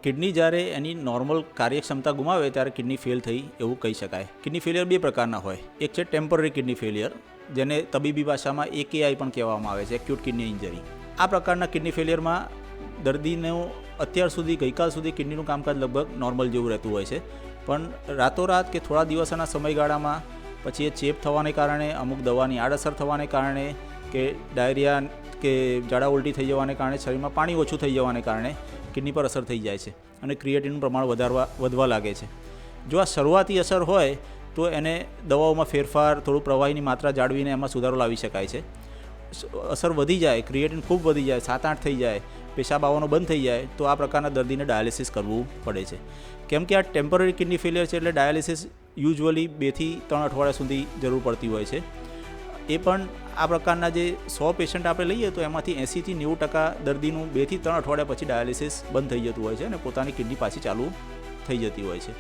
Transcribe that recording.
Kidney જ્યારે એની normal કાર્યક્ષમતા ગુમાવે ત્યારે કિડની ફેલ થઈ એવું કહી શકાય. કિડની ફેલિયર બે પ્રકારના હોય. એક છે ટેમ્પરરી કિડની ફેલિયર, જેને તબીબી ભાષામાં AKI પણ કહેવામાં આવે છે, એક્યુટ કિડની ઇન્જરી. આ પ્રકારના કિડની ફેલિયરમાં દર્દીનું અત્યાર સુધી ગઈકાલ સુધી કિડનીનું કામકાજ લગભગ નોર્મલ જેવું રહેતું હોય છે, પણ રાતોરાત કે થોડા દિવસોના સમયગાળામાં પછી એ ચેપ થવાને કારણે, અમુક દવાની આડઅસર થવાને કારણે, કે ડાયરિયા કે ઝાડા ઉલટી થઈ જવાને કારણે, શરીરમાં પાણી ઓછું થઈ જવાને કારણે કિડની પર અસર થઈ જાય છે અને ક્રિએટિનનું પ્રમાણ વધવા લાગે છે. જો આ શરૂઆતી અસર હોય તો એને દવાઓમાં ફેરફાર, થોડું પ્રવાહીની માત્રા જાળવીને એમાં સુધારો લાવી શકાય છે. અસર વધી જાય, ક્રિએટિન ખૂબ વધી જાય, 7-8 થઈ જાય, પેશાબ આવવાનો બંધ થઈ જાય, તો આ પ્રકારના દર્દીને ડાયાલિસિસ કરવું પડે છે. કેમ કે આ ટેમ્પરરી કિડની ફેલિયર છે એટલે ડાયાલિસિસ યુઝ્યુઅલી 2 થી 3 અઠવાડિયા સુધી જરૂર પડતી હોય છે. એ પણ આ પ્રકારના જે 100 પેશન્ટ આપણે લઈએ તો એમાંથી 80 થી 90% દર્દીનું 2 થી 3 અઠવાડિયા પછી ડાયાલિસિસ બંધ થઈ જતું હોય છે અને પોતાની કિડની પાછી ચાલુ થઈ જતી હોય છે.